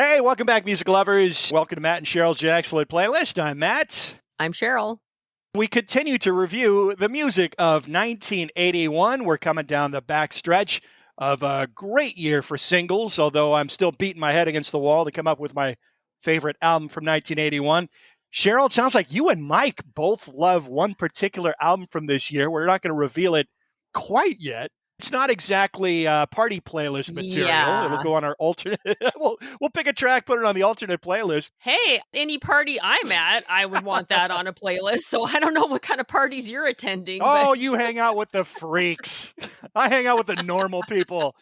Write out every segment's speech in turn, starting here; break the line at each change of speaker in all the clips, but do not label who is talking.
Hey, welcome back, music lovers. Welcome to Matt and Sheryl's Excellent Playlist. I'm Matt.
I'm Sheryl.
We continue to review the music of 1981. We're coming down the back stretch of a great year for singles, although I'm still beating my head against the wall to come up with my favorite album from 1981. Sheryl, it sounds like you and Mike both love one particular album from this year. We're not going to reveal it quite yet. It's not exactly party playlist material.
Yeah.
It'll go on our alternate. we'll pick a track, put it on the alternate playlist.
Hey, any party I'm at, I would want that on a playlist. So I don't know what kind of parties you're attending.
Oh,
but...
you hang out with the freaks. I hang out with the normal people.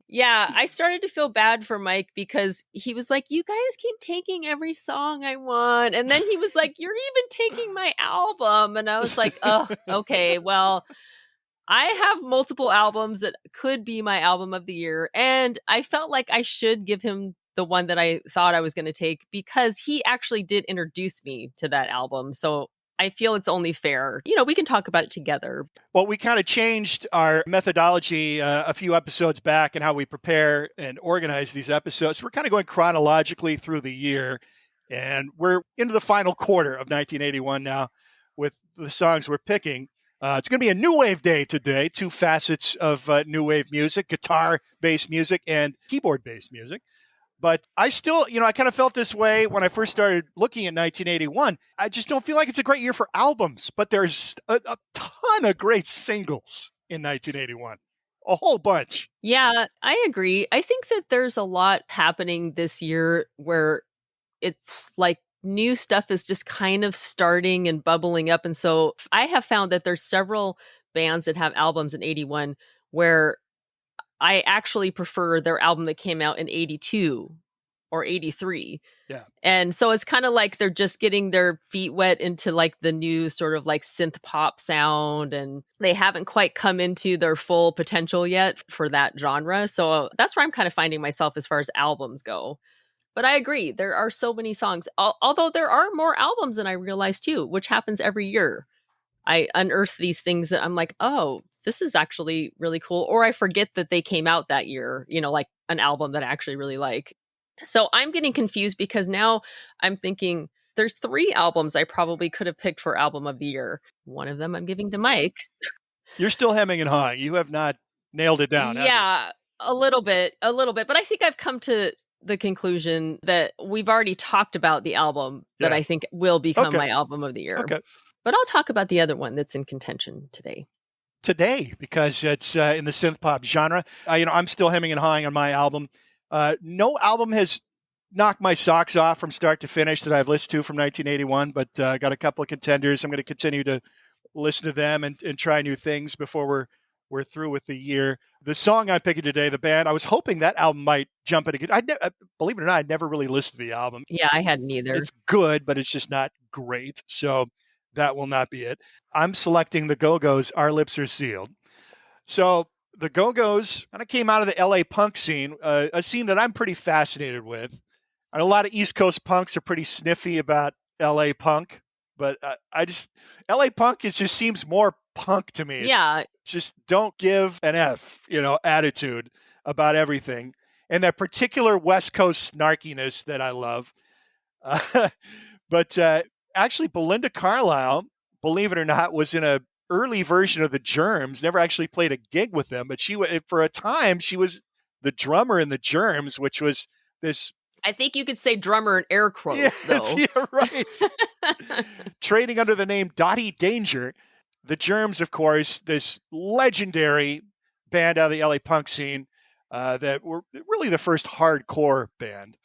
Yeah, I started to feel bad for Mike because he was like, you guys keep taking every song I want. And then he was like, you're even taking my album. And I was like, oh, okay, well... I have multiple albums that could be my album of the year, and I felt like I should give him the one that I thought I was going to take because he actually did introduce me to that album. So I feel it's only fair. We can talk about it together.
Well, we kind of changed our methodology a few episodes back and how we prepare and organize these episodes. We're kind of going chronologically through the year, and we're into the final quarter of 1981 now with the songs we're picking. It's going to be a new wave day today, two facets of new wave music, guitar-based music and keyboard-based music. But I still, I kind of felt this way when I first started looking at 1981. I just don't feel like it's a great year for albums, but there's a ton of great singles in 1981. A whole bunch.
Yeah, I agree. I think that there's a lot happening this year where it's like new stuff is just kind of starting and bubbling up. And so I have found that there's several bands that have albums in 81 where I actually prefer their album that came out in 82 or 83.
Yeah.
And so it's kind of like they're just getting their feet wet into like the new sort of like synth pop sound, and they haven't quite come into their full potential yet for that genre. So that's where I'm kind of finding myself as far as albums go. But I agree, there are so many songs, although there are more albums than I realized too, which happens every year. I unearth these things that I'm like, oh, this is actually really cool. Or I forget that they came out that year, like an album that I actually really like. So I'm getting confused because now I'm thinking there's 3 albums I probably could have picked for album of the year. One of them I'm giving to Mike.
You're still hemming and hawing. You have not nailed it down.
Yeah, a little bit. But I think I've come to the conclusion that we've already talked about the album that I think will become my album of the year.
Okay.
But I'll talk about the other one that's in contention today.
Because it's in the synth pop genre. I'm still hemming and hawing on my album. No album has knocked my socks off from start to finish that I've listened to from 1981, but I got a couple of contenders. I'm going to continue to listen to them and try new things before we're through with the year. The song I'm picking today, the band, I was hoping that album might jump at a good... believe it or not, I'd never really listened to the album.
Yeah, I hadn't either.
It's good, but it's just not great. So that will not be it. I'm selecting the Go-Go's Our Lips Are Sealed. So the Go-Go's kind of came out of the LA punk scene, a scene that I'm pretty fascinated with. And a lot of East Coast punks are pretty sniffy about LA punk, but LA punk just seems more punk to me.
Yeah.
Just don't give an F, attitude about everything. And that particular West Coast snarkiness that I love. But actually, Belinda Carlisle, believe it or not, was in a early version of the Germs, never actually played a gig with them, but for a time, she was the drummer in the Germs, which was this...
I think you could say drummer in air quotes, though.
Yeah, right. Trading under the name Dottie Danger. The Germs, of course, this legendary band out of the LA punk scene that were really the first hardcore band.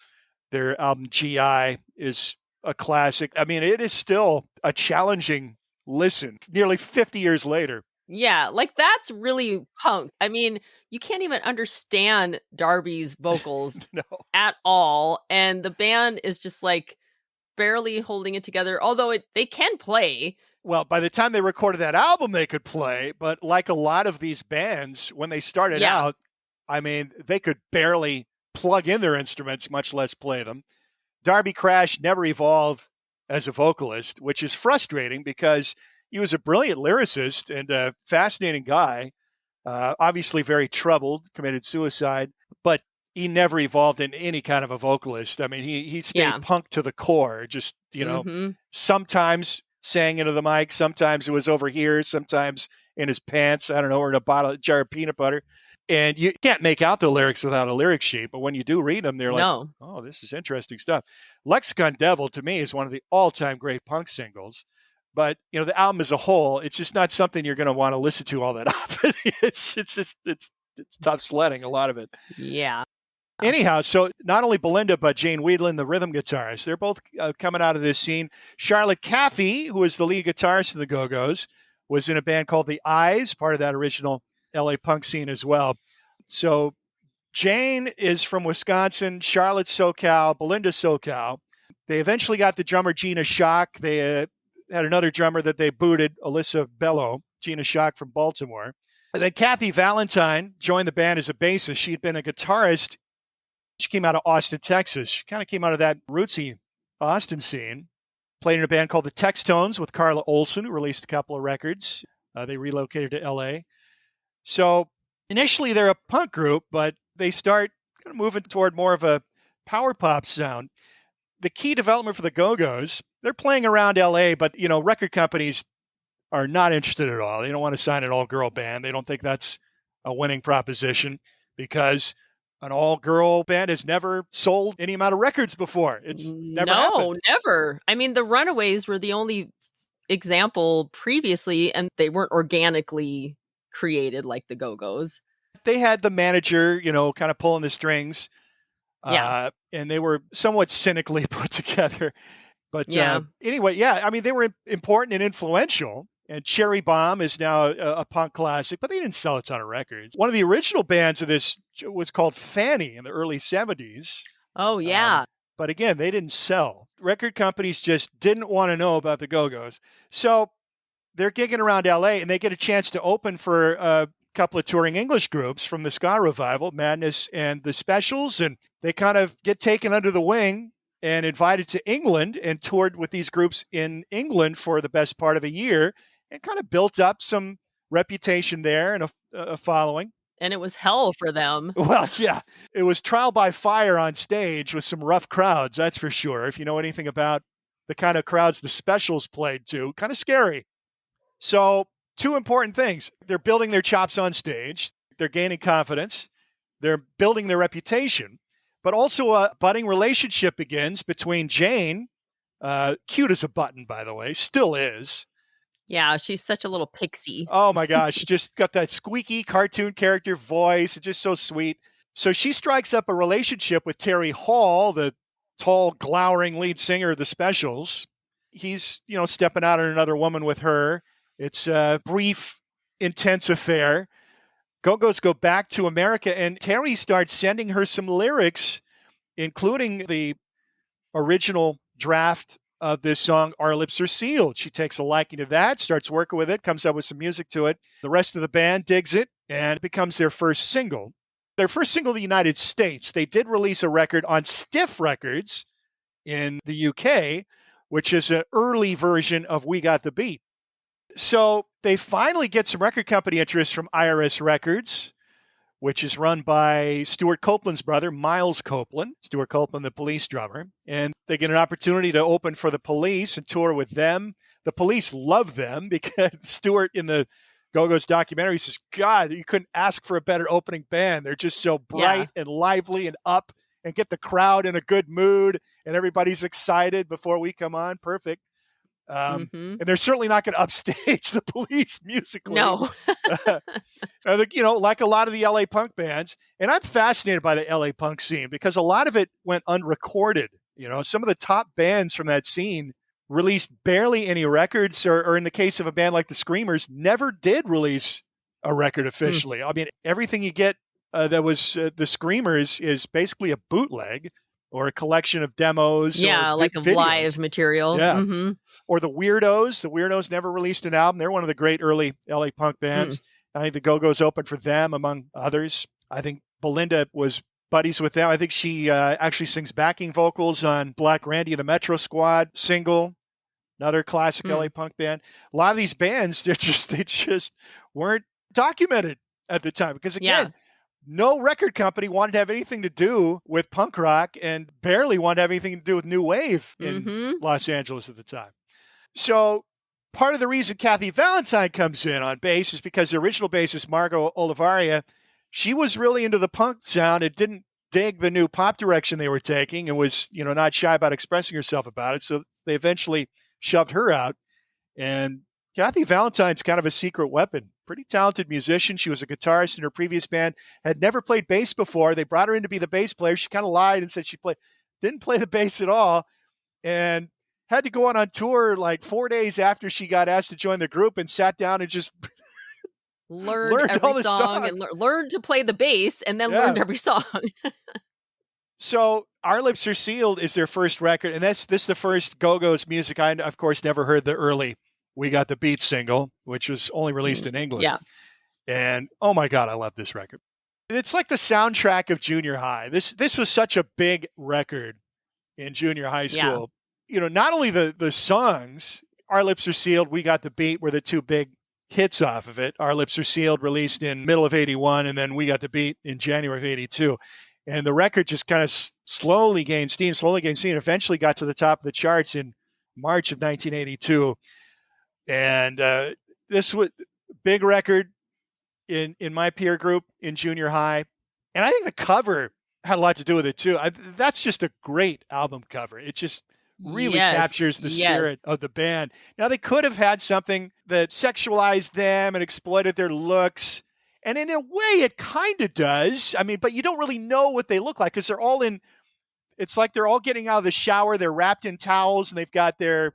Their album GI is a classic. I mean, it is still a challenging listen nearly 50 years later.
Yeah, like that's really punk. I mean, you can't even understand Darby's vocals at all. And the band is just like barely holding it together, although they can play.
Well, by the time they recorded that album, they could play. But like a lot of these bands, when they started out, I mean, they could barely plug in their instruments, much less play them. Darby Crash never evolved as a vocalist, which is frustrating because he was a brilliant lyricist and a fascinating guy, obviously very troubled, committed suicide. But he never evolved into any kind of a vocalist. I mean, he stayed
Yeah.
punk to the core. Just, sometimes sang into the mic, sometimes it was over here, sometimes in his pants, I don't know, or in a jar of peanut butter. And you can't make out the lyrics without a lyric sheet, but when you do read them, they're like,
No.
oh, this is interesting stuff. Lexicon Devil, to me, is one of the all-time great punk singles. But, the album as a whole, it's just not something you're going to want to listen to all that often. It's tough sledding, a lot of it.
Yeah.
Anyhow, so not only Belinda, but Jane Weedland, the rhythm guitarist, they're both coming out of this scene. Charlotte Caffey, who is the lead guitarist of the Go-Go's, was in a band called The Eyes, part of that original LA punk scene as well. So Jane is from Wisconsin, Charlotte's SoCal, Belinda's SoCal. They eventually got the drummer Gina Schock. They had another drummer that they booted, Alyssa Bello, Gina Schock from Baltimore. And then Kathy Valentine joined the band as a bassist. She'd been a guitarist. She came out of Austin, Texas. She kind of came out of that rootsy Austin scene. Played in a band called the Textones with Carla Olson, who released a couple of records. They relocated to LA. So initially they're a punk group, but they start kind of moving toward more of a power pop sound. The key development for the Go-Go's, they're playing around LA, but record companies are not interested at all. They don't want to sign an all-girl band. They don't think that's a winning proposition because an all-girl band has never sold any amount of records before. It's never happened.
Never. I mean, the Runaways were the only example previously, and they weren't organically created like the Go-Go's.
They had the manager, kind of pulling the strings.
Yeah.
And they were somewhat cynically put together. But
Yeah.
Anyway, I mean, they were important and influential. And Cherry Bomb is now a punk classic, but they didn't sell a ton of records. One of the original bands of this was called Fanny in the early 70s.
Oh, yeah.
But again, they didn't sell. Record companies just didn't want to know about the Go-Go's. So they're gigging around LA, and they get a chance to open for a couple of touring English groups from the ska revival, Madness and the Specials. And they kind of get taken under the wing and invited to England and toured with these groups in England for the best part of a year. And kind of built up some reputation there and a following.
And it was hell for them.
Well, yeah. It was trial by fire on stage with some rough crowds, that's for sure. If you know anything about the kind of crowds the Specials played to, kind of scary. So, two important things. They're building their chops on stage. They're gaining confidence. They're building their reputation. But also a budding relationship begins between Jane, cute as a button, by the way, still is.
Yeah, she's such a little pixie.
Oh my gosh, just got that squeaky cartoon character voice. It's just so sweet. So she strikes up a relationship with Terry Hall, the tall, glowering lead singer of the Specials. He's, stepping out on another woman with her. It's a brief, intense affair. Go-Go's go back to America, and Terry starts sending her some lyrics, including the original draft of this song, Our Lips Are Sealed. She takes a liking to that, starts working with it, comes up with some music to it. The rest of the band digs it, and it becomes their first single. Their first single in the United States. They did release a record on Stiff Records in the UK, which is an early version of We Got the Beat. So they finally get some record company interest from IRS Records, which is run by Stuart Copeland's brother, Miles Copeland. Stuart Copeland, the Police drummer. And they get an opportunity to open for the Police and tour with them. The Police love them because Stuart, in the Go-Go's documentary, says, God, you couldn't ask for a better opening band. They're just so bright and lively and up and get the crowd in a good mood. And everybody's excited before we come on. Perfect. And they're certainly not going to upstage the Police musically.
No.
Like a lot of the LA punk bands. And I'm fascinated by the LA punk scene because a lot of it went unrecorded. Some of the top bands from that scene released barely any records, or in the case of a band like the Screamers, never did release a record officially. I mean, everything you get that was the Screamers is basically a bootleg or a collection of demos.
Yeah, like of live material.
Yeah.
Mm-hmm.
Or the Weirdos. The Weirdos never released an album. They're one of the great early LA punk bands. I think the Go-Go's opened for them, among others. I think Belinda was buddies with them. I think she actually sings backing vocals on Black Randy and the Metro Squad single, another classic LA punk band. A lot of these bands, they just weren't documented at the time because, again, no record company wanted to have anything to do with punk rock and barely wanted to have anything to do with new wave in Los Angeles at the time. So part of the reason Kathy Valentine comes in on bass is because the original bassist, Margot Olivaria, she was really into the punk sound and didn't dig the new pop direction they were taking and was, not shy about expressing herself about it. So they eventually shoved her out. And Kathy Valentine's kind of a secret weapon. Pretty talented musician. She was a guitarist in her previous band, had never played bass before. They brought her in to be the bass player. She kind of lied and said didn't play the bass at all, and had to go on tour like 4 days after she got asked to join the group, and sat down and just
learned every song and learned to play the bass, and then learned every song.
So Our Lips Are Sealed is their first record, and this is the first Go-Go's music. I, of course, never heard the early We Got the Beat single, which was only released in England.
Yeah.
And oh my God, I love this record. It's like the soundtrack of junior high. This was such a big record in junior high school. Yeah. Not only the songs, Our Lips Are Sealed, We Got the Beat were the two big hits off of it. Our Lips Are Sealed released in middle of 81, and then We Got the Beat in January of 82. And the record just kind of slowly gained steam, eventually got to the top of the charts in March of 1982. And this was a big record in my peer group in junior high. And I think the cover had a lot to do with it too. That's just a great album cover. It just really captures the spirit of the band. Now, they could have had something that sexualized them and exploited their looks. And in a way, it kind of does. I mean, but you don't really know what they look like because they're all it's like they're all getting out of the shower. They're wrapped in towels and they've got their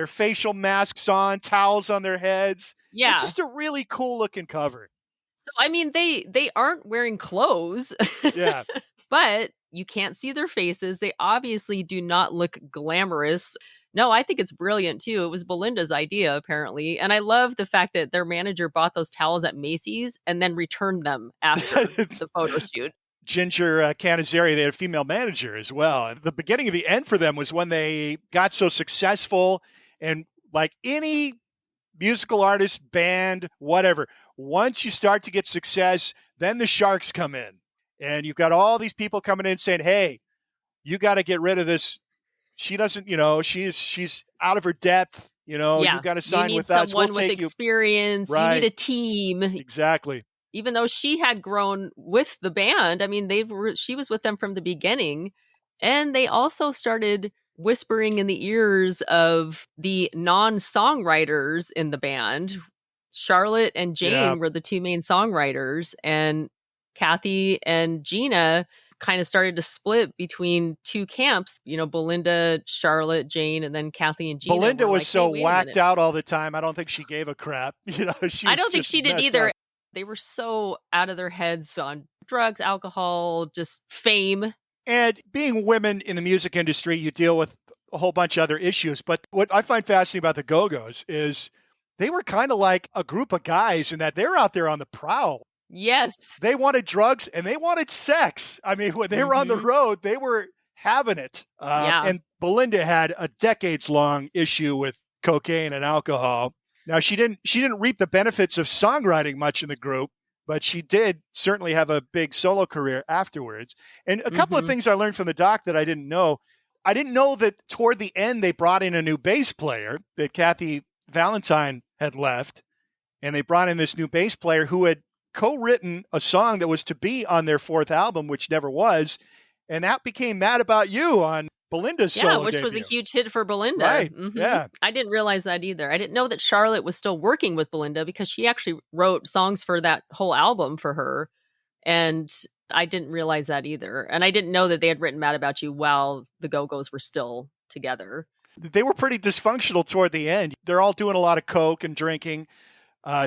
facial masks on, towels on their heads.
Yeah.
It's just a really cool looking cover.
So, I mean, they aren't wearing clothes.
Yeah.
But you can't see their faces. They obviously do not look glamorous. No, I think it's brilliant too. It was Belinda's idea, apparently. And I love the fact that their manager bought those towels at Macy's and then returned them after the photo shoot.
Ginger Canizeri, they had a female manager as well. The beginning of the end for them was when they got so successful, and like any musical artist, band, whatever, once you start to get success, then the sharks come in. And you've got all these people coming in saying, hey, you got to get rid of this. She doesn't, she's out of her depth. You got to sign with us.
Someone with experience.
Right.
You need a team.
Exactly.
Even though she had grown with the band, I mean, she was with them from the beginning. And they also started whispering in the ears of the non-songwriters in the band. Charlotte and Jane were the two main songwriters, and Kathy and Gina kind of started to split between two camps, Belinda, Charlotte, Jane, and then Kathy and Gina.
Belinda was so whacked out all the time. I don't think she gave a crap.
I don't think she did either. Up. They were so out of their heads on drugs, alcohol, just fame.
And being women in the music industry, you deal with a whole bunch of other issues. But what I find fascinating about the Go-Go's is they were kind of like a group of guys in that they're out there on the prowl.
Yes.
They wanted drugs and they wanted sex. I mean, when they were on the road, they were having it. And Belinda had a decades-long issue with cocaine and alcohol. Now, she didn't reap the benefits of songwriting much in the group, but she did certainly have a big solo career afterwards. And a couple of things I learned from the doc that I didn't know. I didn't know that toward the end, they brought in a new bass player, that Kathy Valentine had left. And they brought in this new bass player who had co-written a song that was to be on their fourth album, which never was. And that became Mad About You on Belinda's solo
which
debut.
Was a huge hit for Belinda.
Right, yeah.
I didn't realize that either. I didn't know that Charlotte was still working with Belinda because she actually wrote songs for that whole album for her. And I didn't realize that either. And I didn't know that they had written Mad About You while the Go-Go's were still together.
They were pretty dysfunctional toward the end. They're all doing a lot of coke and drinking.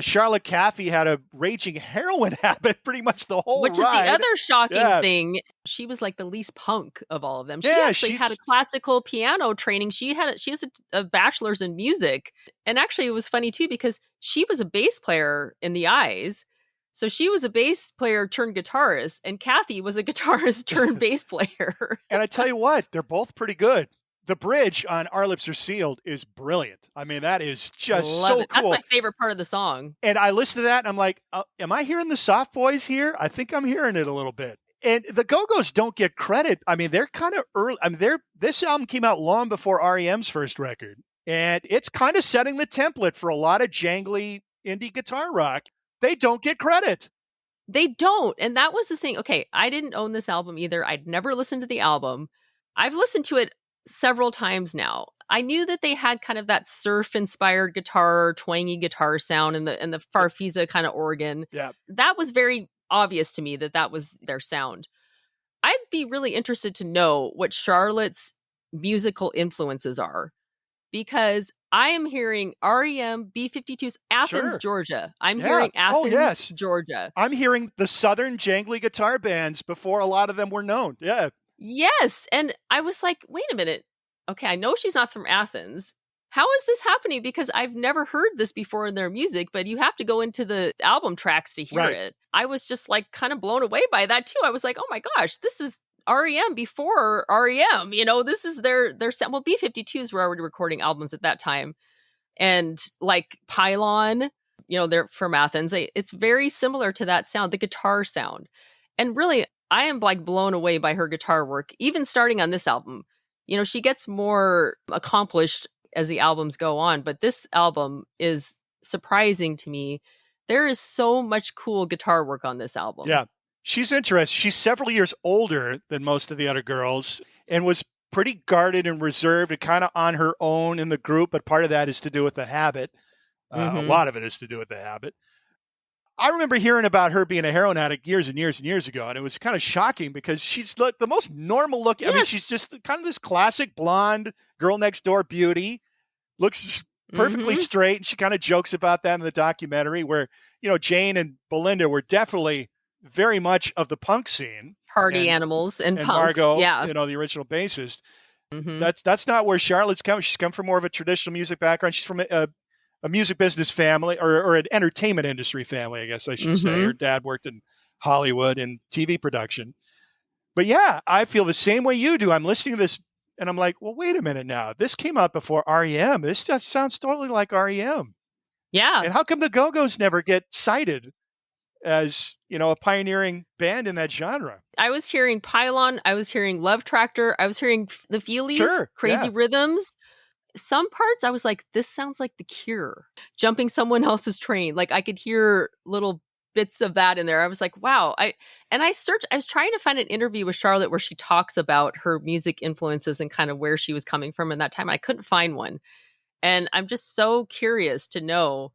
Charlotte Caffey had a raging heroin habit pretty much the whole
Which
ride.
is the other shocking thing. She was like the least punk of all of them. She actually had a classical piano training. She has a bachelor's in music. And actually it was funny too because she was a bass player in the Eyes. So she was a bass player turned guitarist, and Kathy was a guitarist turned bass player.
And I tell you what, they're both pretty good. The bridge on Our Lips Are Sealed is brilliant. I mean, that is just
Love
so
it. That's
cool.
my favorite part of the song.
And I listened to that and I'm like, am I hearing the soft boys here? I think I'm hearing it a little bit. And the Go-Go's don't get credit. I mean, they're kind of early. I mean, this album came out long before REM's first record. And it's kind of setting the template for a lot of jangly indie guitar rock. They don't get credit.
They don't. And that was the thing. Okay, I didn't own this album either. I'd never listened to the album. I've listened to it several times now. I knew that they had kind of that surf-inspired guitar, twangy guitar sound and the Farfisa kind of organ.
Yeah.
That was very obvious to me that was their sound. I'd be really interested to know what Charlotte's musical influences are, because I am hearing REM, B-52's Athens,
Sure.
Georgia. I'm
Yeah.
hearing Athens,
Oh, yes.
Georgia.
I'm hearing the Southern jangly guitar bands before a lot of them were known. Yeah.
Yes. And I was like, wait a minute. Okay, I know she's not from Athens. How is this happening? Because I've never heard this before in their music, but you have to go into the album tracks to hear
Right.
it. I was just like kind of blown away by that too. I was like, oh my gosh, this is REM before REM. You know, this is their sound. Well, B-52s were already recording albums at that time. And like Pylon, you know, they're from Athens. It's very similar to that sound, the guitar sound. And really, I am like blown away by her guitar work, even starting on this album. You know, she gets more accomplished as the albums go on, but this album is surprising to me. There is so much cool guitar work on this album.
Yeah. She's interesting. She's several years older than most of the other girls and was pretty guarded and reserved and kind of on her own in the group. But part of that is to do with the habit. A lot of it is to do with the habit. I remember hearing about her being a heroin addict years and years and years ago. And it was kind of shocking because she's the most normal looking.
Yes.
I mean, she's just kind of this classic blonde girl next door beauty. Looks perfectly straight. And she kind of jokes about that in the documentary where, you know, Jane and Belinda were definitely very much of the punk scene.
Party animals and punks.
Margot,
yeah.
you know, the original bassist. That's not where Charlotte's come. She's come from more of a traditional music background. She's from a music business family or an entertainment industry family, I guess I should say. Her dad worked in Hollywood and TV production. But yeah, I feel the same way you do. I'm listening to this and I'm like, well, wait a minute now. This came out before REM. This just sounds totally like REM.
Yeah.
And how come the Go-Go's never get cited as, you know, a pioneering band in that genre?
I was hearing Pylon. I was hearing Love Tractor. I was hearing the Feelies, Crazy Rhythms. Some parts I was like, this sounds like The Cure, jumping someone else's train. Like I could hear little bits of that in there. I was like, wow. I was trying to find an interview with Charlotte where she talks about her music influences and kind of where she was coming from in that time. I couldn't find one. And I'm just so curious to know,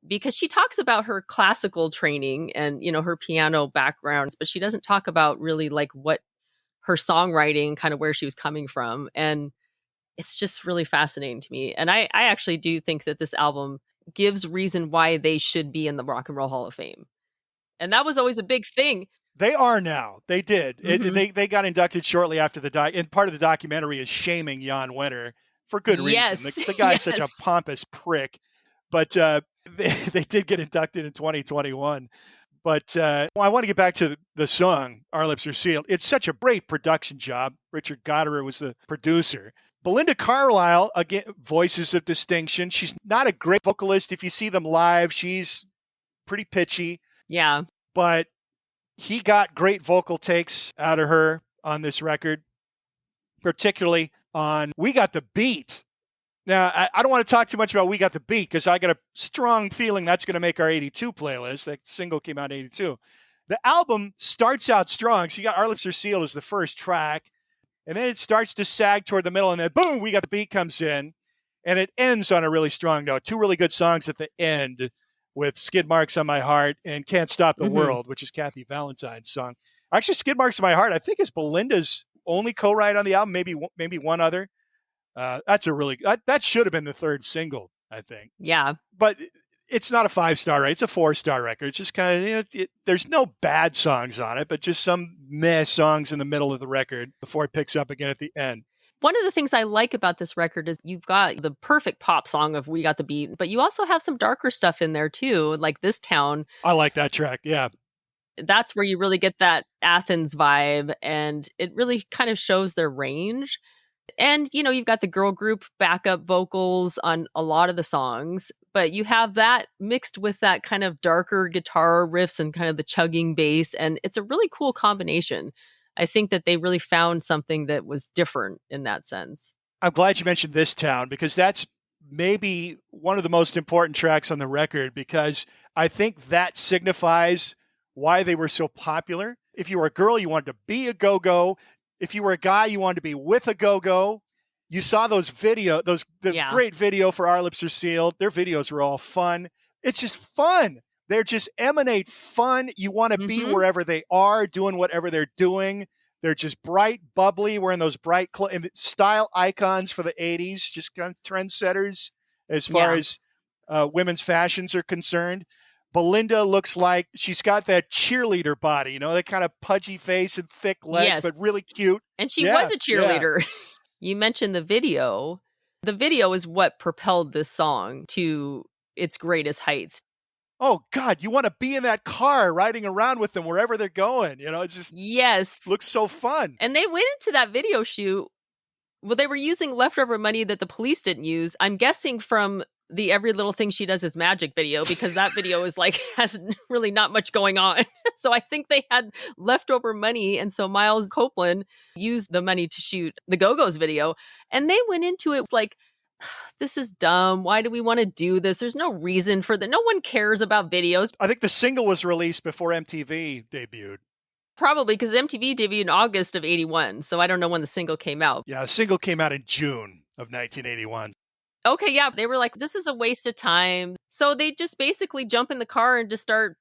because she talks about her classical training and, you know, her piano backgrounds, but she doesn't talk about really like what her songwriting, kind of where she was coming from. And it's just really fascinating to me. And I actually do think that this album gives reason why they should be in the Rock and Roll Hall of Fame. And that was always a big thing.
They are now. They did. They got inducted shortly after and part of the documentary is shaming Jan Wenner for good reason.
Yes.
The guy's such a pompous prick. But they did get inducted in 2021. But I want to get back to the song, Our Lips Are Sealed. It's such a great production job. Richard Goddard was the producer. Belinda Carlisle, again, voices of distinction. She's not a great vocalist. If you see them live, she's pretty pitchy.
Yeah.
But he got great vocal takes out of her on this record, particularly on We Got the Beat. Now, I don't want to talk too much about We Got the Beat because I got a strong feeling that's going to make our 82 playlist. That single came out in 82. The album starts out strong. So you got Our Lips Are Sealed as the first track. And then it starts to sag toward the middle, and then boom, We Got the Beat comes in, and it ends on a really strong note. Two really good songs at the end with Skid Marks on My Heart and Can't Stop the World, which is Kathy Valentine's song. Actually, Skid Marks on My Heart, I think, is Belinda's only co-write on the album, maybe one other. That should have been the third single, I think.
Yeah.
But it's not a 5-star, right? It's a 4-star record. It's just kind of, you know, there's no bad songs on it, but just some meh songs in the middle of the record before it picks up again at the end.
One of the things I like about this record is you've got the perfect pop song of We Got the Beat, but you also have some darker stuff in there too, like This Town.
I like that track. Yeah.
That's where you really get that Athens vibe, and it really kind of shows their range. And, you've got the girl group backup vocals on a lot of the songs, but you have that mixed with that kind of darker guitar riffs and kind of the chugging bass. And it's a really cool combination. I think that they really found something that was different in that sense.
I'm glad you mentioned This Town, because that's maybe one of the most important tracks on the record, because I think that signifies why they were so popular. If you were a girl, you wanted to be a go-go. If you were a guy, you wanted to be with a go-go. You saw those great video for Our Lips Are Sealed. Their videos were all fun. It's just fun. They're just emanate fun. You want to be wherever they are, doing whatever they're doing. They're just bright, bubbly, wearing those bright style icons for the 80s, just kind of trendsetters as far as women's fashions are concerned. Belinda looks like she's got that cheerleader body, that kind of pudgy face and thick legs, but really cute.
And she was a cheerleader. Yeah. You mentioned the video. The video is what propelled this song to its greatest heights.
Oh, God, you want to be in that car riding around with them wherever they're going. It just looks so fun.
And they went into that video shoot. Well, they were using leftover money that the police didn't use. I'm guessing from the Every Little Thing She Does Is Magic video, because that video is has really not much going on. So I think they had leftover money. And so Miles Copeland used the money to shoot the Go-Go's video. And they went into it like, this is dumb. Why do we want to do this? There's no reason for that. No one cares about videos.
I think the single was released before MTV debuted.
Probably, because MTV debuted in August of 81. So I don't know when the single came out.
Yeah, the single came out in June of 1981.
Okay, yeah. They were like, this is a waste of time. So they just basically jump in the car and just start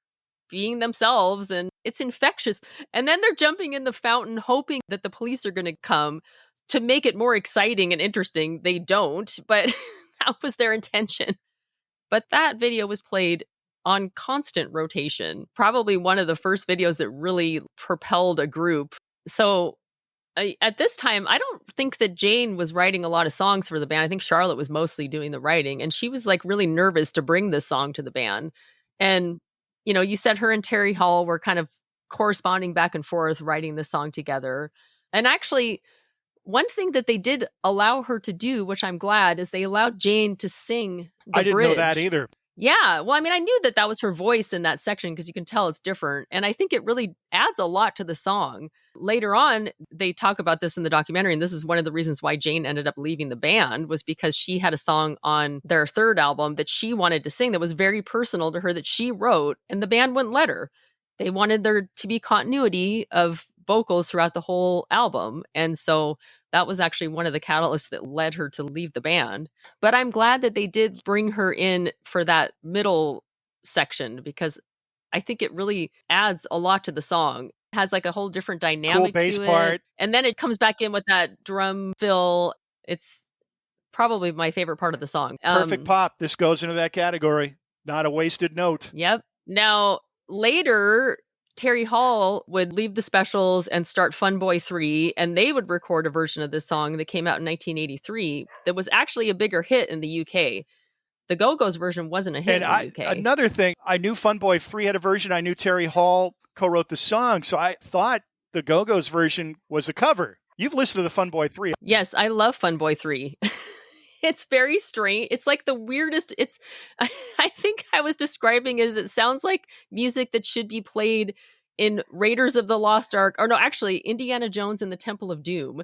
being themselves. And it's infectious. And then they're jumping in the fountain, hoping that the police are going to come to make it more exciting and interesting. They don't, but that was their intention. But that video was played on constant rotation. Probably one of the first videos that really propelled a group. So at this time, I don't think that Jane was writing a lot of songs for the band. I think Charlotte was mostly doing the writing, and she was really nervous to bring this song to the band. And, you said her and Terry Hall were kind of corresponding back and forth, writing this song together. And actually, one thing that they did allow her to do, which I'm glad, is they allowed Jane to sing the bridge.
I didn't know that either.
Yeah. Well, I mean, I knew that was her voice in that section because you can tell it's different. And I think it really adds a lot to the song. Later on, they talk about this in the documentary. And this is one of the reasons why Jane ended up leaving the band, was because she had a song on their third album that she wanted to sing that was very personal to her, that she wrote, and the band wouldn't let her. They wanted there to be continuity of vocals throughout the whole album. And so that was actually one of the catalysts that led her to leave the band. But I'm glad that they did bring her in for that middle section, because I think it really adds a lot to the song. It has a whole different dynamic
cool bass
to it.
part.
And then it comes back in with that drum fill. It's probably my favorite part of the song.
Perfect pop. This goes into that category. Not a wasted note.
Yep. Now, later, Terry Hall would leave the Specials and start Fun Boy 3, and they would record a version of this song that came out in 1983 that was actually a bigger hit in the UK. The Go-Go's version wasn't a hit in the UK.
Another thing, I knew Fun Boy 3 had a version. I knew Terry Hall co-wrote the song, so I thought the Go-Go's version was a cover. You've listened to the Fun Boy 3.
Yes, I love Fun Boy 3. It's very strange. It's the weirdest. I think I was describing it as, it sounds like music that should be played in Raiders of the Lost Ark, or no, actually Indiana Jones and the Temple of Doom,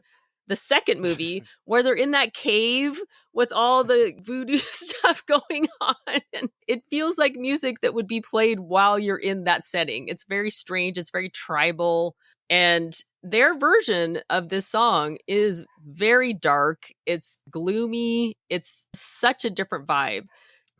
the second movie, where they're in that cave with all the voodoo stuff going on. And it feels like music that would be played while you're in that setting. It's very strange. It's very tribal. And their version of this song is very dark. It's gloomy. It's such a different vibe.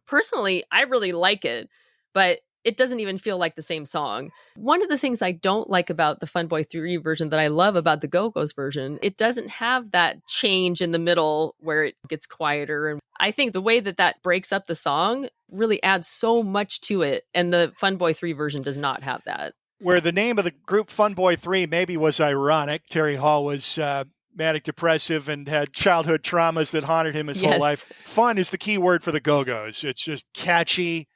Personally, I really like it, but it doesn't even feel like the same song. One of the things I don't like about the Fun Boy 3 version that I love about the Go-Go's version, it doesn't have that change in the middle where it gets quieter. And I think the way that breaks up the song really adds so much to it. And the Fun Boy 3 version does not have that.
Where the name of the group Fun Boy 3 maybe was ironic. Terry Hall was manic depressive and had childhood traumas that haunted him his whole life. Fun is the key word for the Go-Go's. It's just catchy,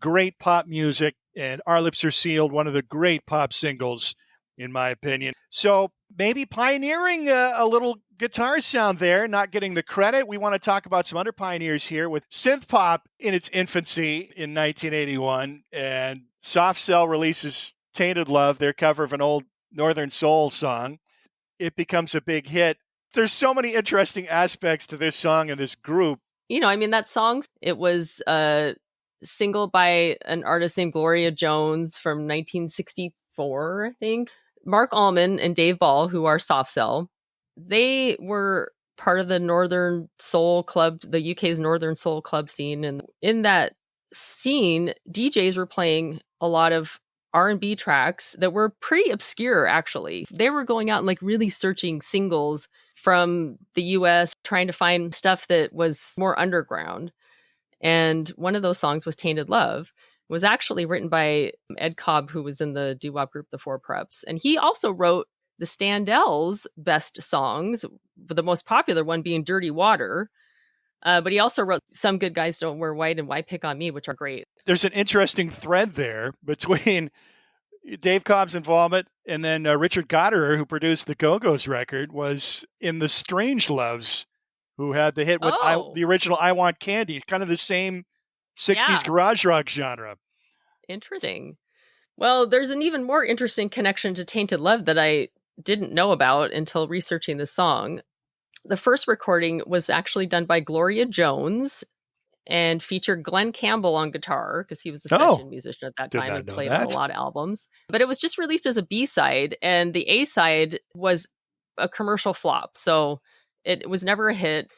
great pop music, and Our Lips Are Sealed, one of the great pop singles, in my opinion. So maybe pioneering a little guitar sound there, not getting the credit. We want to talk about some other pioneers here with synth pop in its infancy in 1981, and Soft Cell releases Tainted Love, their cover of an old Northern Soul song. It becomes a big hit. There's so many interesting aspects to this song and this group.
That song, it was a single by an artist named Gloria Jones from 1964, I think. Mark Allman and Dave Ball, who are Soft Cell, they were part of the Northern Soul Club, the UK's Northern Soul Club scene. And in that scene, DJs were playing a lot of R&B tracks that were pretty obscure, actually. They were going out and really searching singles from the US, trying to find stuff that was more underground. And one of those songs was Tainted Love. It was actually written by Ed Cobb, who was in the doo-wop group The Four Preps. And he also wrote the Standells' best songs, the most popular one being Dirty Water. But he also wrote Some Good Guys Don't Wear White and Why Pick on Me, which are great.
There's an interesting thread there between Dave Cobb's involvement and then Richard Gotterer, who produced the Go-Go's record, was in the Strangeloves, who had the hit with the original I Want Candy, kind of the same 60s garage rock genre.
Interesting. Well, there's an even more interesting connection to Tainted Love that I didn't know about until researching the song. The first recording was actually done by Gloria Jones and featured Glenn Campbell on guitar, because he was a session musician at that time and played on a lot of albums. But it was just released as a B-side, and the A-side was a commercial flop, so it was never a hit.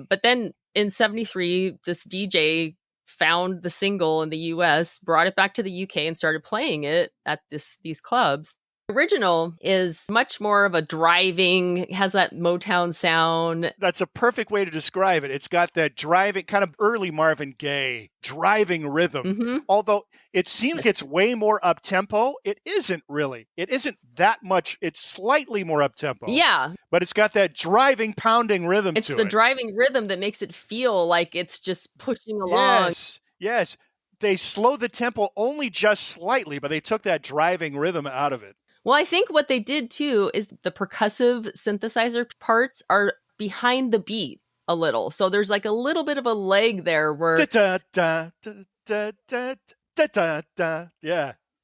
But then in 73, this DJ found the single in the US, brought it back to the UK, and started playing it at these clubs. The original is much more of a driving, has that Motown sound.
That's a perfect way to describe it. It's got that driving, kind of early Marvin Gaye driving rhythm.
Mm-hmm.
Although it seems it's way more up-tempo, it isn't really. It isn't that much. It's slightly more up-tempo.
Yeah.
But it's got that driving, pounding rhythm to it.
It's the driving rhythm that makes it feel like it's just pushing along.
Yes. They slow the tempo only just slightly, but they took that driving rhythm out of it.
Well, I think what they did too is the percussive synthesizer parts are behind the beat a little. So there's a little bit of a leg there where...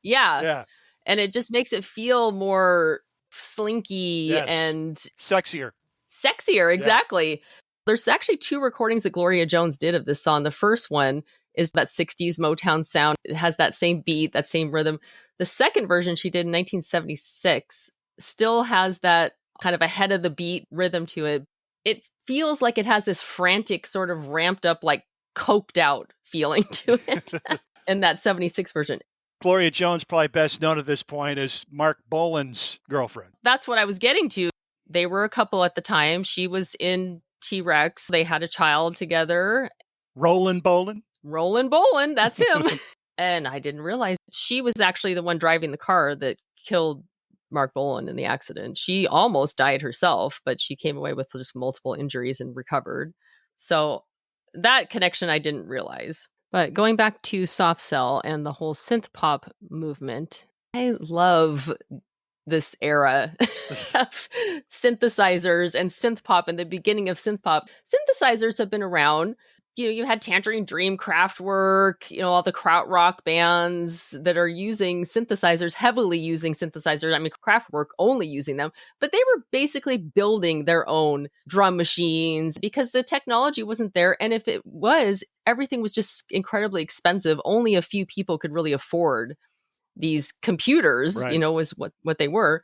Yeah. And it just makes it feel more slinky and...
Sexier,
exactly. Yeah. There's actually 2 recordings that Gloria Jones did of this song. The first one is that 60s Motown sound. It has that same beat, that same rhythm. The second version she did in 1976 still has that kind of ahead of the beat rhythm to it. It feels like it has this frantic, sort of ramped up, coked out feeling to it in that 76 version.
Gloria Jones, probably best known at this point as Mark Bolan's girlfriend.
That's what I was getting to. They were a couple at the time. She was in T-Rex. They had a child together.
Roland Bolan,
that's him. And I didn't realize she was actually the one driving the car that killed Mark Bolan in the accident. She almost died herself, but she came away with just multiple injuries and recovered. So that connection I didn't realize. But going back to Soft Cell and the whole synth pop movement, I love this era of synthesizers and synth pop and the beginning of synth pop. Synthesizers have been around. You had Tangerine Dream, Kraftwerk, all the krautrock bands that are using synthesizers, heavily using synthesizers. I mean, Kraftwerk only using them, but they were basically building their own drum machines because the technology wasn't there. And if it was, everything was just incredibly expensive. Only a few people could really afford these computers, was what they were.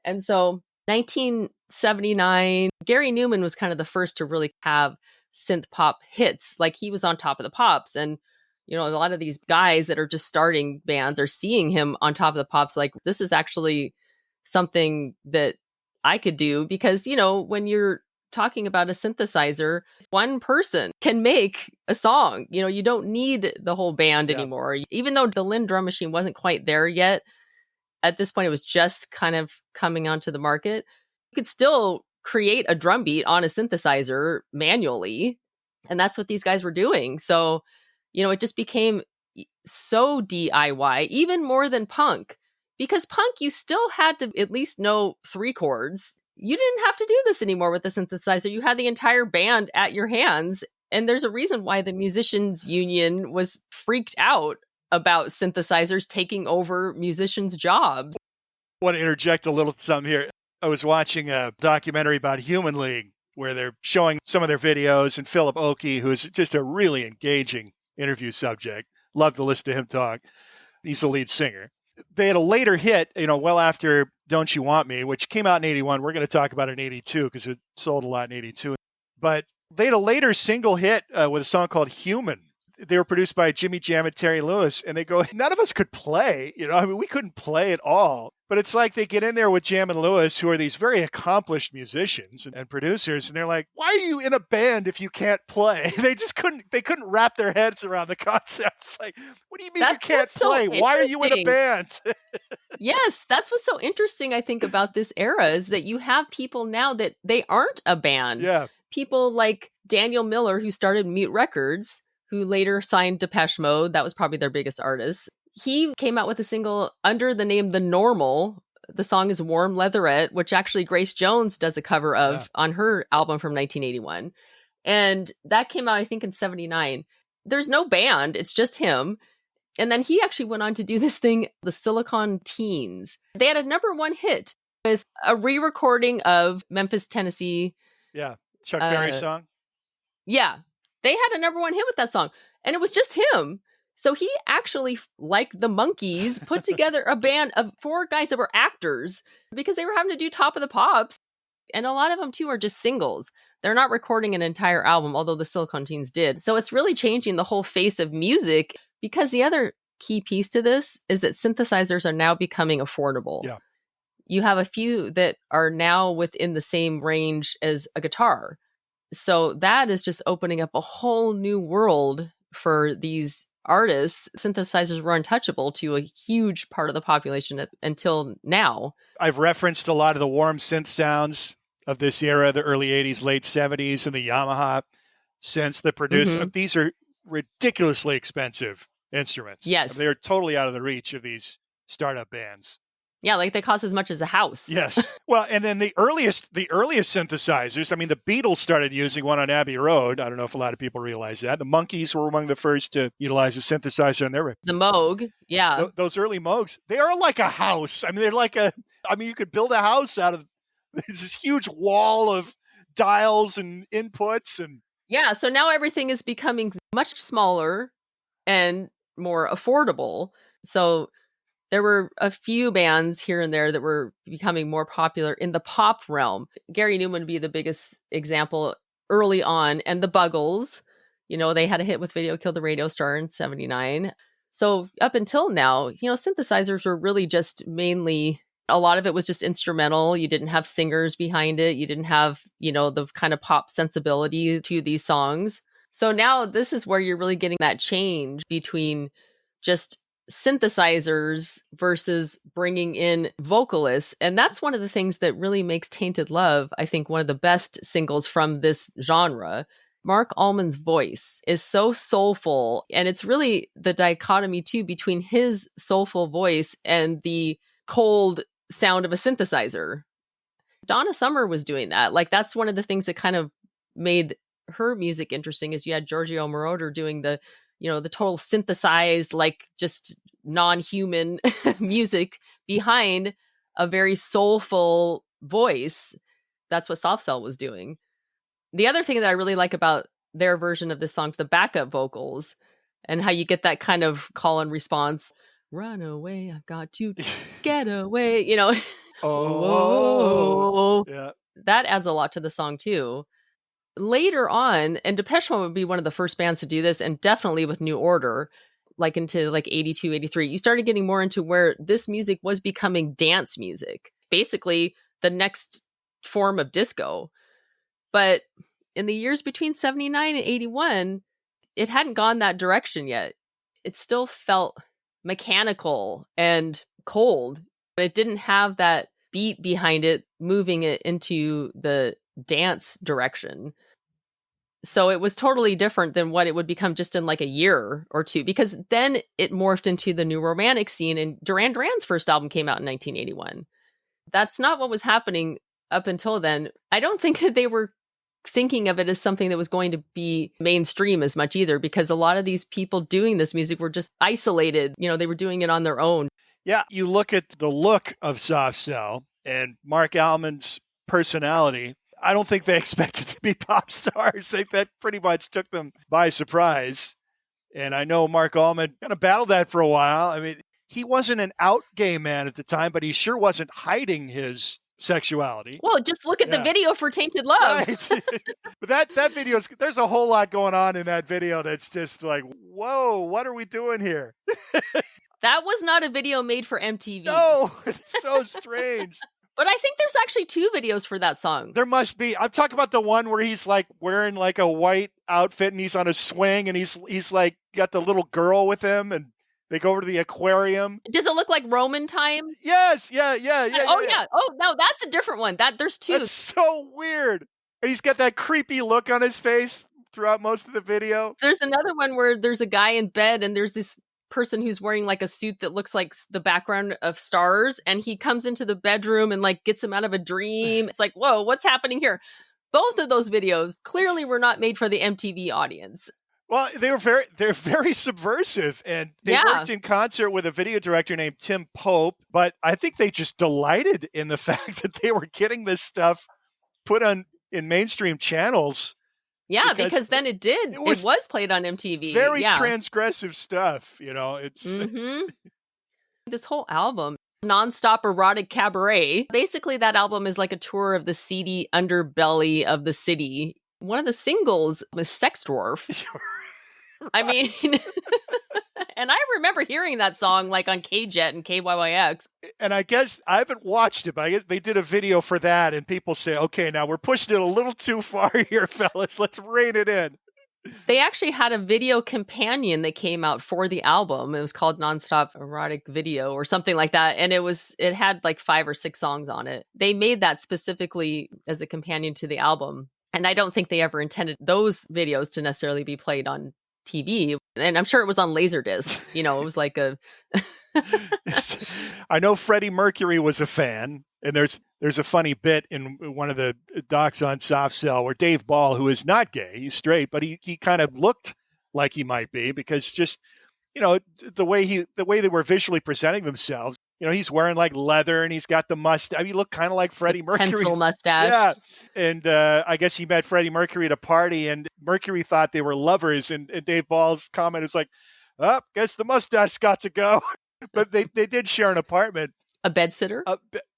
And so 1979, Gary Newman was kind of the first to really have synth pop hits. He was on Top of the Pops, and a lot of these guys that are just starting bands are seeing him on Top of the Pops this is actually something that I could do, because when you're talking about a synthesizer, one person can make a song. You don't need the whole band anymore. Even though the Linn drum machine wasn't quite there yet, at this point it was just kind of coming onto the market. You could still create a drum beat on a synthesizer manually. And that's what these guys were doing. So, it just became so DIY, even more than punk, because punk, you still had to at least know 3 chords. you didn't have to do this anymore with the synthesizer. You had the entire band at your hands. And there's a reason why the musicians union was freaked out about synthesizers taking over musicians' jobs.
I want to interject a little something here. I was watching a documentary about Human League where they're showing some of their videos, and Philip Oakey, who's just a really engaging interview subject. Love to listen to him talk. He's the lead singer. They had a later hit, well after Don't You Want Me, which came out in 81. We're going to talk about it in 82 because it sold a lot in 82. But they had a later single hit with a song called Human. They were produced by Jimmy Jam and Terry Lewis, and they go, none of us could play. We couldn't play at all. But it's like they get in there with Jam and Lewis, who are these very accomplished musicians and producers, and they're like, why are you in a band if you can't play? They couldn't wrap their heads around the concept. It's like, what do you mean you can't play? Why are you in a band?
Yes, that's what's so interesting, I think, about this era is that you have people now that they aren't a band.
Yeah.
People like Daniel Miller, who started Mute Records, who later signed Depeche Mode. That was probably their biggest artist. He came out with a single under the name The Normal. The song is Warm Leatherette, which actually Grace Jones does a cover of on her album from 1981. And that came out, I think, in 79. There's no band. It's just him. And then he actually went on to do this thing, the Silicon Teens. They had a #1 hit with a re-recording of Memphis, Tennessee.
Yeah. Chuck Berry song.
Yeah. They had a #1 hit with that song. And it was just him. So he actually, like the Monkees, put together a band of 4 guys that were actors because they were having to do Top of the Pops. And a lot of them, too, are just singles. They're not recording an entire album, although the Silicon Teens did. So it's really changing the whole face of music because the other key piece to this is that synthesizers are now becoming affordable.
Yeah.
You have a few that are now within the same range as a guitar. So that is just opening up a whole new world for these artists. Synthesizers were untouchable to a huge part of the population until now.
I've referenced a lot of the warm synth sounds of this era, the early 80s, late 70s, and the Yamaha synths that produce. These are ridiculously expensive instruments.
Yes.
They're totally out of the reach of these startup bands.
Yeah, like they cost as much as a house.
Yes. Well, and then the earliest synthesizers, the Beatles started using one on Abbey Road. I don't know if a lot of people realize that. The Monkees were among the first to utilize a synthesizer in their record.
The Moog, yeah.
Those early Moogs, they are like a house. They're like you could build a house out of this huge wall of dials and inputs. And
yeah, so now everything is becoming much smaller and more affordable. So there were a few bands here and there that were becoming more popular in the pop realm. Gary Newman would be the biggest example early on. And the Buggles, they had a hit with Video Killed the Radio Star in 79. So up until now, synthesizers were really just mainly, a lot of it was just instrumental. You didn't have singers behind it. You didn't have, the kind of pop sensibility to these songs. So now this is where you're really getting that change between just synthesizers versus bringing in vocalists. And that's one of the things that really makes Tainted Love, I think, one of the best singles from this genre. Mark Allman's voice is so soulful. And it's really the dichotomy, too, between his soulful voice and the cold sound of a synthesizer. Donna Summer was doing that. Like, that's one of the things that kind of made her music interesting is you had Giorgio Moroder doing the total synthesized, like just non-human music behind a very soulful voice. That's what Soft Cell was doing. The other thing that I really like about their version of this song is the backup vocals and how you get that kind of call and response. Run away, I've got to get away,
Oh, yeah.
That adds a lot to the song too. Later on, and Depeche Mode would be one of the first bands to do this, and definitely with New Order, like into like 82, 83, you started getting more into where this music was becoming dance music, basically the next form of disco. But in the years between 79 and 81, it hadn't gone that direction yet. It still felt mechanical and cold, but it didn't have that beat behind it, moving it into the dance direction. So it was totally different than what it would become just in like a year or two, because then it morphed into the new romantic scene, and Duran Duran's first album came out in 1981. That's not what was happening up until then, I don't think that they were thinking of it as something that was going to be mainstream as much either, because a lot of these people doing this music were just isolated. They were doing it on their own.
Yeah, you look at the look of Soft Cell and Mark Almond's personality. I don't think they expected to be pop stars. That pretty much took them by surprise. And I know Mark Almond kind of battled that for a while. I mean, he wasn't an out gay man at the time, but he sure wasn't hiding his sexuality.
Well, just look at the video for Tainted Love.
Right. But that video, there's a whole lot going on in that video that's just like, whoa, what are we doing here?
That was not a video made for MTV.
No, it's so strange.
But I think there's actually 2 videos for that song.
There must be. I'm talking about the one where he's like wearing like a white outfit and he's on a swing and he's like got the little girl with him and they go over to the aquarium.
Does it look like Roman time?
Yes, yeah.
Oh, yeah. Oh, no, that's a different one. There's 2.
That's so weird. And he's got that creepy look on his face throughout most of the video.
There's another one where there's a guy in bed and there's this person who's wearing like a suit that looks like the background of stars, and he comes into the bedroom and like gets him out of a dream. It's like, whoa, what's happening here? Both of those videos clearly were not made for the MTV audience.
Well, they're very subversive, and they worked in concert with a video director named Tim Pope, but I think they just delighted in the fact that they were getting this stuff put on in mainstream channels.
Yeah, because then it was played on MTV.
Very transgressive stuff, it's
this whole album, Nonstop Erotic Cabaret. Basically, that album is like a tour of the seedy underbelly of the city. One of the singles was Sex Dwarf. Right. I mean, and I remember hearing that song like on KJet and KYYX.
And I guess I haven't watched it, but I guess they did a video for that, and people say, okay, now we're pushing it a little too far here, fellas. Let's rein it in.
They actually had a video companion that came out for the album. It was called Nonstop Erotic Video or something like that. And it had like 5 or 6 songs on it. They made that specifically as a companion to the album. And I don't think they ever intended those videos to necessarily be played on TV. And I'm sure it was on Laserdisc. It was like a...
I know Freddie Mercury was a fan. And there's a funny bit in one of the docs on Soft Cell where Dave Ball, who is not gay, he's straight, but he kind of looked like he might be because just, the way they were visually presenting themselves. He's wearing like leather and he's got the mustache. I mean, he looked kind of like Freddie Mercury.
Pencil mustache.
Yeah. And I guess he met Freddie Mercury at a party and Mercury thought they were lovers. And Dave Ball's comment is like, oh, guess the mustache got to go. But they did share an apartment.
A bedsitter?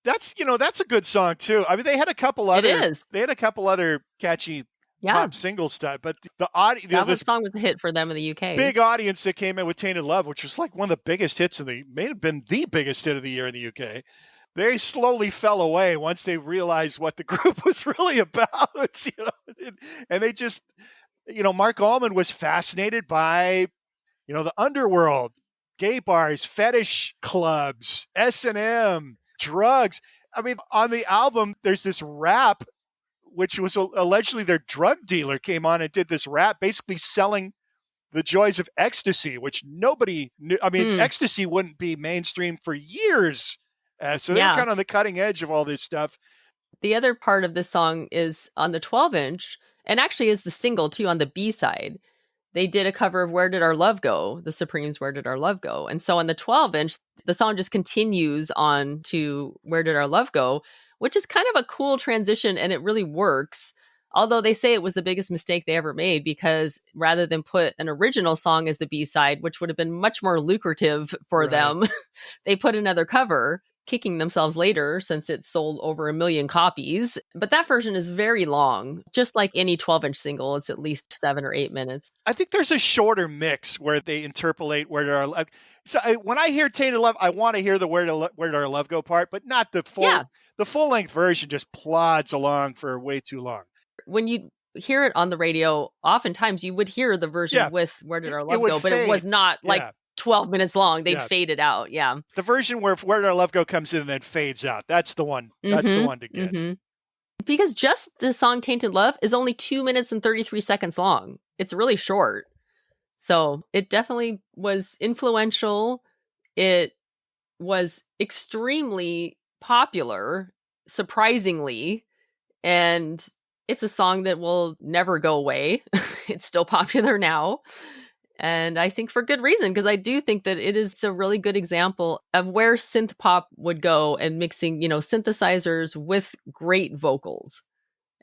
That's a good song too. I mean, they had a couple other.
It is.
They had a couple other catchy pop single stuff, but the audience.
That song was a hit for them in the UK.
Big audience that came in with "Tainted Love," which was like one of the biggest hits may have been the biggest hit of the year in the UK. They slowly fell away once they realized what the group was really about. And they just, Mark Almond was fascinated by, the underworld. Gay bars, fetish clubs, S&M, drugs. I mean, on the album, there's this rap, which was allegedly their drug dealer came on and did this rap, basically selling the joys of ecstasy, which nobody knew. I mean, ecstasy wouldn't be mainstream for years. So they were kind of on the cutting edge of all this stuff.
The other part of this song is on the 12-inch, and actually is the single, too, on the B-side. They did a cover of Where Did Our Love Go? The Supremes' Where Did Our Love Go? And so on the 12-inch, the song just continues on to Where Did Our Love Go? Which is kind of a cool transition, and it really works. Although they say it was the biggest mistake they ever made because rather than put an original song as the B-side, which would have been much more lucrative for them, they put another cover, kicking themselves later since it sold over 1 million copies. But that version is very long. Just like any 12-inch single, it's at least 7 or 8 minutes.
I think there's a shorter mix where they interpolate Where Did Our Love. So when I hear Tainted Love, I want to hear the Where Did Our Love Go part, but not the full. Yeah. The full-length version just plods along for way too long.
When you hear it on the radio, oftentimes you would hear the version with Where Did Our Love Go, but it was not like 12 minutes long. They'd fade it out. Yeah.
The version where Did Our Love Go comes in and then fades out. That's the one. That's the one to get. Mm-hmm.
Because just the song Tainted Love is only 2 minutes and 33 seconds long. It's really short. So it definitely was influential. It was extremely popular. surprisingly. And it's a song that will never go away. It's still popular now. And I think for good reason, because I do think that it is a really good example of where synth pop would go and mixing, synthesizers with great vocals.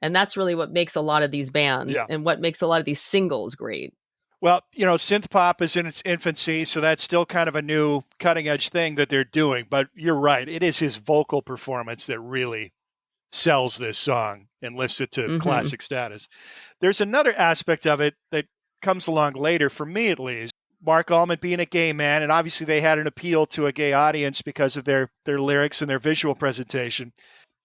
And that's really what makes a lot of these bands and what makes a lot of these singles great.
Well, synth pop is in its infancy, so that's still kind of a new cutting edge thing that they're doing. But you're right. It is his vocal performance that really sells this song and lifts it to classic status. There's another aspect of it that comes along later, for me at least. Mark Allman being a gay man, and obviously they had an appeal to a gay audience because of their lyrics and their visual presentation.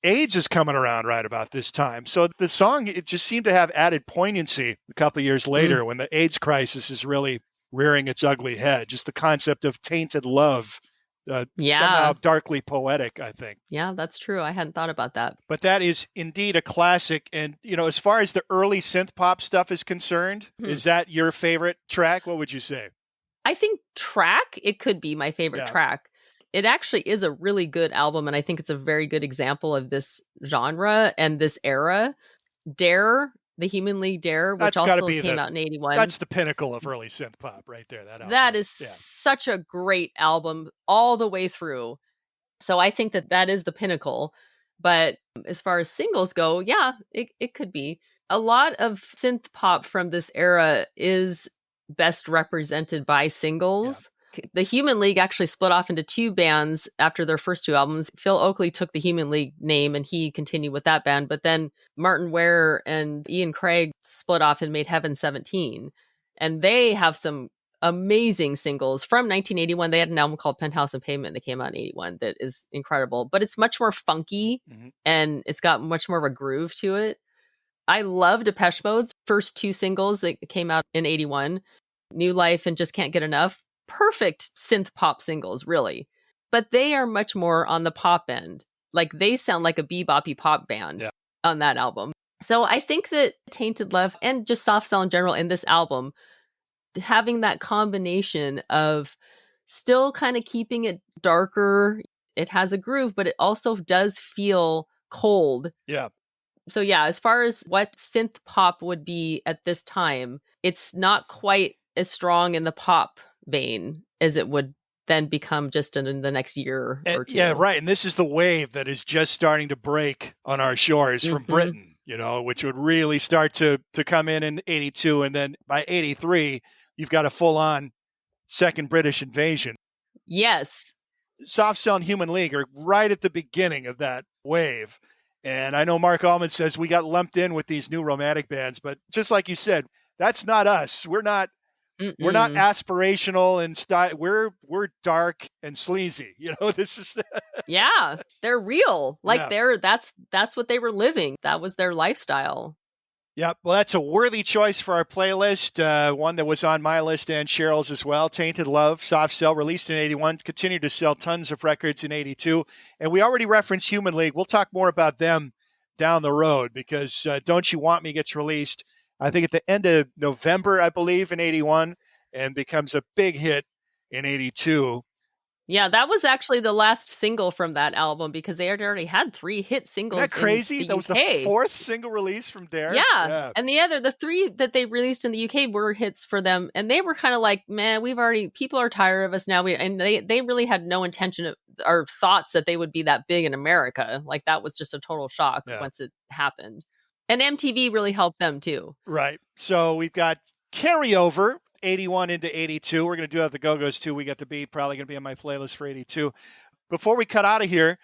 AIDS is coming around right about this time. So the song, it just seemed to have added poignancy a couple of years later when the AIDS crisis is really rearing its ugly head. Just the concept of tainted love, somehow darkly poetic, I think.
Yeah, that's true. I hadn't thought about that.
But that is indeed a classic. And, as far as the early synth pop stuff is concerned, is that your favorite track? What would you say?
I think track, it could be my favorite track. It actually is a really good album, and I think it's a very good example of this genre and this era. Dare, the Human League Dare, which also came out in 81.
That's the pinnacle of early synth pop right there.
That is such a great album all the way through. So I think that is the pinnacle. But as far as singles go, it could be. A lot of synth pop from this era is best represented by singles. The Human League actually split off into two bands after their first two albums. Phil Oakley took the Human League name and he continued with that band. But then Martin Ware and Ian Craig split off and made Heaven 17. And they have some amazing singles from 1981. They had an album called Penthouse and Pavement that came out in 81 that is incredible. But it's much more funky and it's got much more of a groove to it. I love Depeche Mode's first two singles that came out in 81, New Life and Just Can't Get Enough. Perfect synth pop singles, really. But they are much more on the pop end. Like they sound like a beboppy pop band on that album. So I think that Tainted Love and just Soft Cell in general in this album, having that combination of still kind of keeping it darker, it has a groove, but it also does feel cold.
Yeah.
So as far as what synth pop would be at this time, it's not quite as strong in the pop vein as it would then become just in the next year or two.
Yeah, right. And this is the wave that is just starting to break on our shores from Britain, which would really start to come in 82. And then by 83, you've got a full-on second British invasion.
Yes.
Soft Cell and Human League are right at the beginning of that wave. And I know Mark Allman says we got lumped in with these new romantic bands, but just like you said, that's not us. We're not aspirational and style. We're dark and sleazy. This is
they're real. Like that's what they were living. That was their lifestyle.
Yep. Well, that's a worthy choice for our playlist. One that was on my list and Sheryl's as well. Tainted Love, Soft Cell, released in 81, continued to sell tons of records in 82. And we already referenced Human League. We'll talk more about them down the road because Don't You Want Me gets released, I think, at the end of November, I believe, in 81, and becomes a big hit in 82.
Yeah, that was actually the last single from that album because they had already had 3 hit singles.
Isn't that crazy?
In the
that was
UK.
The 4th single release from Dare.
Yeah. And the 3 that they released in the UK were hits for them. And they were kind of like, man, people are tired of us now. And they really had no intention of, or thoughts that they would be that big in America. Like that was just a total shock once it happened. And MTV really helped them too.
Right. So we've got carryover 81 into 82. We're going to do that the Go-Go's too. We got the beat, probably going to be on my playlist for 82. Before we cut out of here,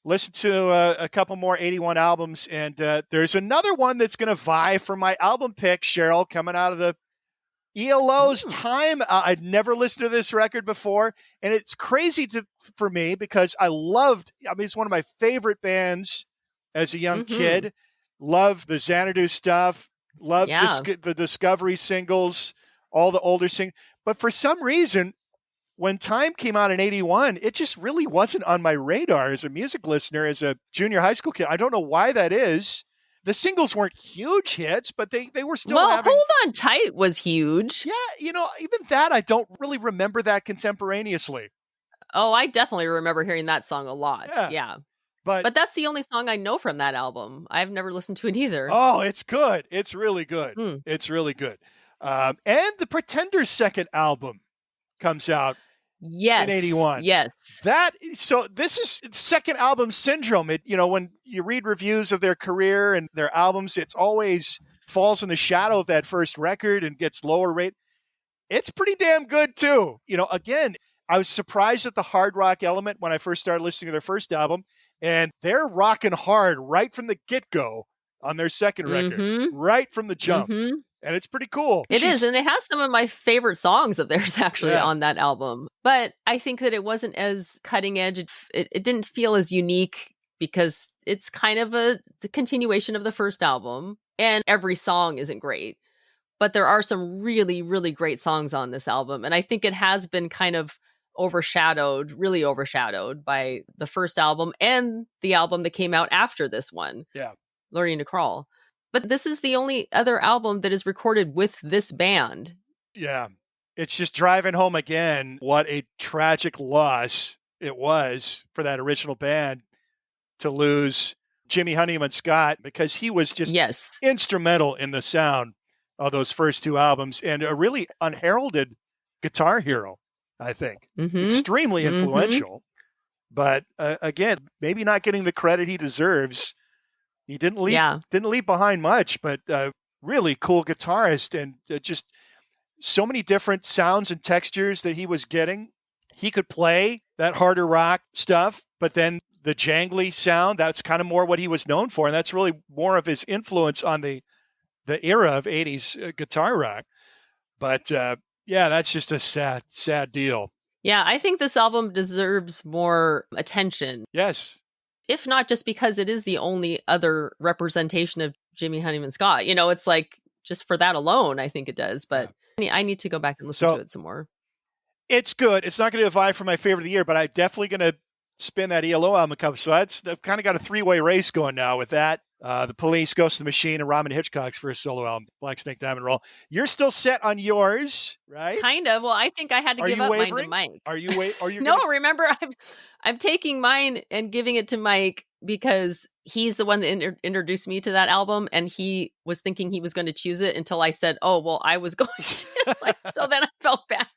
listen to a couple more 81 albums. And there's another one that's going to vie for my album pick, Sheryl, coming out of the ELO's time. I'd never listened to this record before. And it's crazy for me because it's one of my favorite bands as a young kid. Love the Xanadu stuff. Love the Discovery singles. All the older singles. But for some reason, when Time came out in 81, it just really wasn't on my radar as a music listener, as a junior high school kid. I don't know why that is. The singles weren't huge hits, but they were still having...
Hold On Tight was huge.
Yeah, even that, I don't really remember that contemporaneously.
Oh, I definitely remember hearing that song a lot. Yeah. But that's the only song I know from that album. I've never listened to it either.
Oh, it's good. It's really good. It's really good. And the Pretenders' second album comes out in 81.
Yes.
So this is second album syndrome. When you read reviews of their career and their albums, it's always falls in the shadow of that first record and gets lower rate. It's pretty damn good too. Again, I was surprised at the hard rock element when I first started listening to their first album, and they're rocking hard right from the get-go on their second record, right from the jump. And it's pretty cool.
It is, and it has some of my favorite songs of theirs actually on that album. But I think that it wasn't as cutting edge. It didn't feel as unique because it's kind of the continuation of the first album, and every song isn't great. But there are some really, really great songs on this album. And I think it has been kind of really overshadowed by the first album and the album that came out after this one.
Yeah.
Learning to Crawl. But this is the only other album that is recorded with this band.
Yeah. It's just driving home again what a tragic loss it was for that original band to lose Jimmy Honeyman Scott, because he was just instrumental in the sound of those first two albums and a really unheralded guitar hero, I think. Extremely influential. But again, maybe not getting the credit he deserves. He didn't leave behind much, but really cool guitarist, and just so many different sounds and textures that he was getting. He could play that harder rock stuff, but then the jangly sound, that's kind of more what he was known for. And that's really more of his influence on the era of 80s guitar rock. But that's just a sad deal.
Yeah, I think this album deserves more attention.
Yes.
If not just because it is the only other representation of Jimmy Honeyman Scott. It's like just for that alone, I think it does. But I need to go back and listen to it some more.
It's good. It's not going to vie for my favorite of the year, but I'm definitely going to spin that ELO album cover. So I've kind of got a three-way race going now with that. The Police, Ghost of the Machine, and Robin Hitchcock's first solo album, Black Snake Diamond Roll. You're still set on yours, right?
Kind of. Well, I think I had to give up mine to Mike.
Are you
No, remember, I'm taking mine and giving it to Mike because he's the one that introduced me to that album, and he was thinking he was going to choose it until I said, "Oh, well, I was going to." So then I felt bad.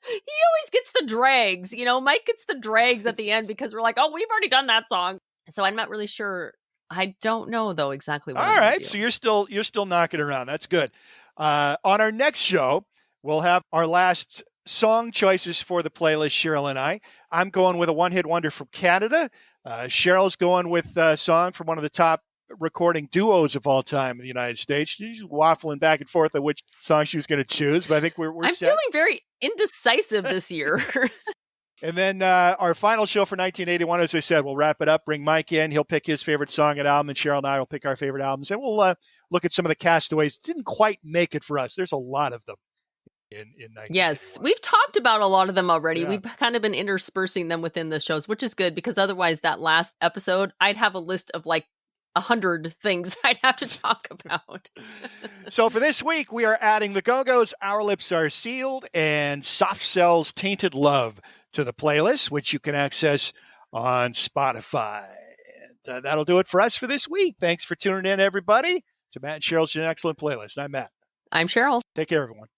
He always gets the drags, Mike gets the drags at the end because we're like, "Oh, we've already done that song." So I'm not really sure. I don't know though exactly what.
All right, so you're still knocking around. That's good. On our next show, we'll have our last song choices for the playlist. Sheryl and I'm going with a one-hit wonder from Canada. Cheryl's going with a song from one of the top recording duos of all time in the United States. She's waffling back and forth on which song she was going to choose, but I think we're
I'm
set.
Feeling very indecisive this year.
And then our final show for 1981, as I said, we'll wrap it up, bring Mike in. He'll pick his favorite song and album, and Sheryl and I will pick our favorite albums. And we'll look at some of the castaways. Didn't quite make it for us. There's a lot of them in 1981.
Yes, we've talked about a lot of them already. Yeah. We've kind of been interspersing them within the shows, which is good because otherwise that last episode, I'd have a list of like 100 things I'd have to talk about.
So for this week, we are adding the Go-Go's Our Lips Are Sealed and Soft Cell's Tainted Love to the playlist, which you can access on Spotify. And, that'll do it for us for this week. Thanks for tuning in, everybody, to Matt and Cheryl's An Excellent Playlist. I'm Matt.
I'm Sheryl.
Take care, everyone.